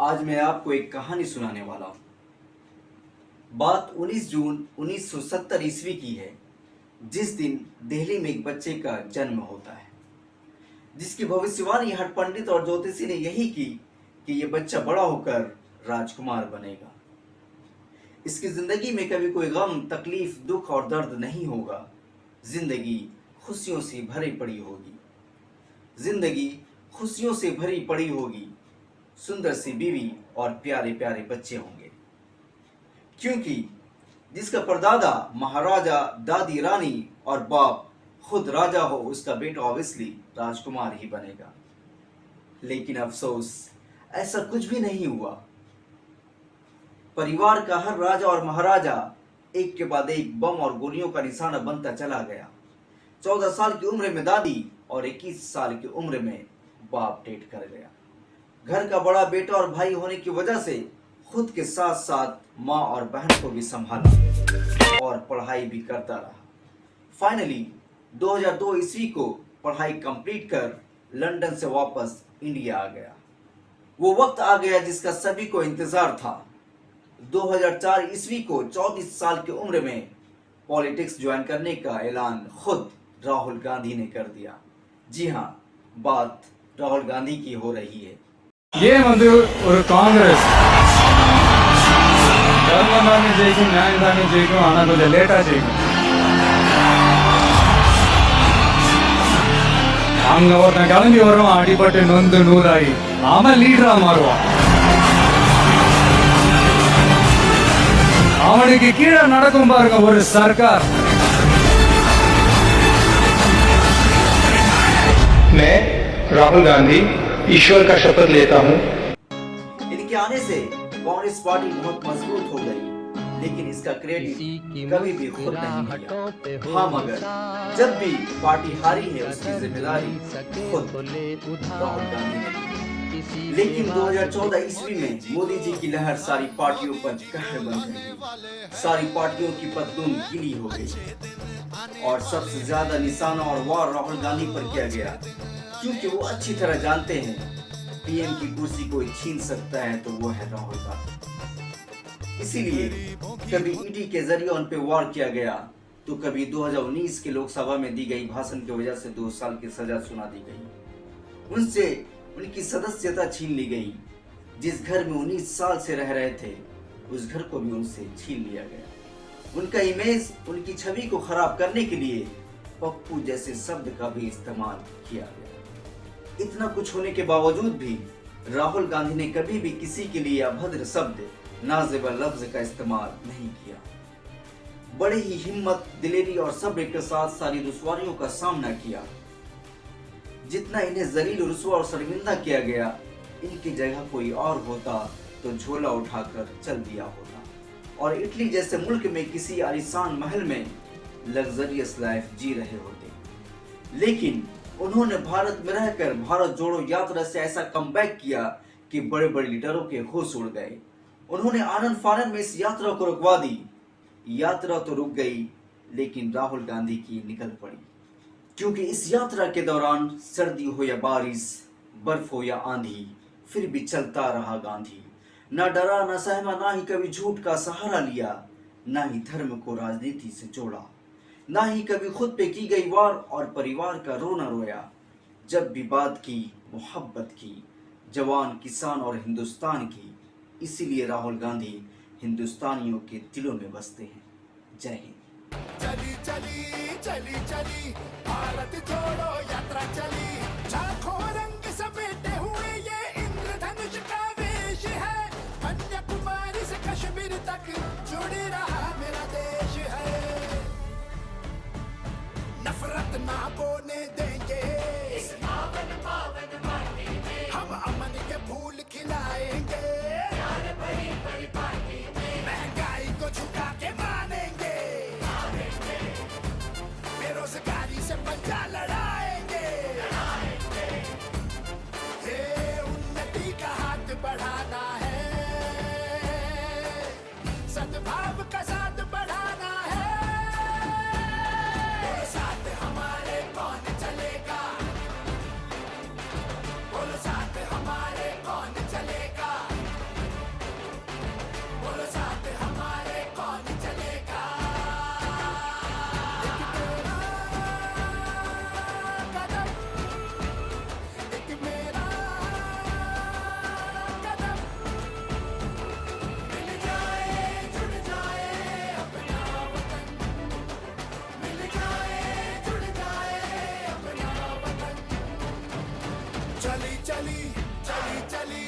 आज मैं आपको एक कहानी सुनाने वाला हूँ। बात 19 जून 1970 ईस्वी की है, जिस दिन दिल्ली में एक बच्चे का जन्म होता है, जिसकी भविष्यवाणी हर पंडित और ज्योतिषी ने यही की कि यह बच्चा बड़ा होकर राजकुमार बनेगा। इसकी जिंदगी में कभी कोई गम, तकलीफ, दुख और दर्द नहीं होगा। जिंदगी खुशियों से भरी पड़ी होगी। जिंदगी खुशियों से भरी पड़ी होगी। सुंदर सी बीवी और प्यारे प्यारे बच्चे होंगे, क्योंकि जिसका परदादा महाराजा, दादी रानी और बाप खुद राजा हो, उसका बेटा ऑब्वियसली राजकुमार ही बनेगा। लेकिन अफसोस, ऐसा कुछ भी नहीं हुआ। परिवार का हर राजा और महाराजा एक के बाद एक बम और गोलियों का निशाना बनता चला गया। 14 साल की उम्र में दादी और 21 साल की उम्र में बाप डेथ कर गया। घर का बड़ा बेटा और भाई होने की वजह से खुद के साथ साथ माँ और बहन को भी संभाला और पढ़ाई भी करता रहा। फाइनली 2002 ईस्वी को पढ़ाई कंप्लीट कर लंदन से वापस इंडिया आ गया। वो वक्त आ गया जिसका सभी को इंतजार था। 2004 ईस्वी को 34 साल की उम्र में पॉलिटिक्स ज्वाइन करने का ऐलान खुद राहुल गांधी ने कर दिया। जी हाँ, बात राहुल गांधी की हो रही है। ஏன் ஒரு காங்கிரஸ் தர்மம் தானே ஜெயிக்கும், நியாயம் தானே ஜெயிக்கும், ஆனா கொஞ்சம் லேட்டா ஜெயிக்கும். அங்க ஒருத்தன் கிளம்பி வருவான், அடிபட்டு நொந்து நூறாயி அவன் லீடரா மாறுவான். அவனுக்கு கீழே நடக்கும் பாருங்க ஒரு சர்க்கார். मैं राहुल गांधी ईश्वर का शपथ लेता हूँ। इनके आने से कांग्रेस पार्टी बहुत मजबूत हो गई, लेकिन इसका क्रेडिट कभी भी खुद नहीं लिया। हाँ, मगर जब भी पार्टी हारी है, उसकी जिम्मेदारी खुद राहुल गांधी ने ली। लेकिन 2014 ईस्वी में मोदी जी की लहर सारी पार्टियों पर कहर बन गई। सारी पार्टियों की पतलून गीली हो गई और सबसे ज्यादा निशाना और वार राहुल गांधी पर किया गया, क्योंकि वो अच्छी तरह जानते हैं पीएम की कुर्सी कोई छीन सकता है तो वो है राहुल गांधी। इसीलिए कभी ईडी के जरिए उन पे वार किया गया, तो कभी 2019 के लोकसभा में दी गई भाषण की वजह से 2 साल की सजा सुना दी गई। उनसे उनकी सदस्यता छीन ली गई। जिस घर में 19 साल से रह रहे थे, उस घर को भी उनसे छीन लिया गया। उनका इमेज, उनकी छवि को खराब करने के लिए पप्पू जैसे शब्द का भी इस्तेमाल किया गया। इतना कुछ होने के बावजूद भी राहुल गांधी ने कभी भी किसी के लिए अभद्र शब्द, नाज़ेबा लफ्ज का इस्तेमाल नहीं किया। बड़े ही हिम्मत, दिलेरी और सब्र के साथ सारी दुश्वारियों का सामना किया। जितना इन्हें जलील, रुस्वा और शर्मिंदा किया गया, इनकी जगह कोई और होता तो झोला उठाकर चल दिया होता और इटली जैसे मुल्क में किसी आलीशान महल में लग्जरियस लाइफ जी रहे होते। लेकिन उन्होंने भारत में रहकर भारत जोड़ो यात्रा से ऐसा कमबैक किया कि बड़े बड़े लीडरों के होश उड़ गए। उन्होंने आनंद फानन में इस यात्रा को रुकवा दी। यात्रा तो रुक गई, लेकिन राहुल गांधी की निकल पड़ी, क्योंकि इस यात्रा के दौरान सर्दी हो या बारिश, बर्फ हो या आंधी, फिर भी चलता रहा गांधी। न डरा, न सहमा, ना ही कभी झूठ का सहारा लिया, ना ही धर्म को राजनीति से जोड़ा, ना ही कभी खुद पे की गई वार और परिवार का रोना रोया। जब भी बात की मोहब्बत की, जवान, किसान और हिंदुस्तान की। इसीलिए राहुल गांधी हिंदुस्तानियों के दिलों में बसते हैं। जय हिंद। चली चली चली चली भारत जोड़ो यात्रा चली, लाखों रंग समेटे हुए ये इंद्रधनुष का वेश है। कन्याकुमारी से कश्मीर तक जुड़ रहा मेरा देश है। नफरत ना बोने देंगे इस पावन पावन माटी में, हम अमन के फूल खिलाएंगे प्यार भरी भरी पार्टी में। महंगाई को झुका के मानेंगे, बेरोजगारी से पंजा लड़ाएंगे। उन्नति का हाथ बढ़ाना है, सद्भाव का साथ बढ़ाना है। बोलो साथ हमारे कौन चलेगा, बोलो साथ हमारे कौन चलेगा। चली चली चली चली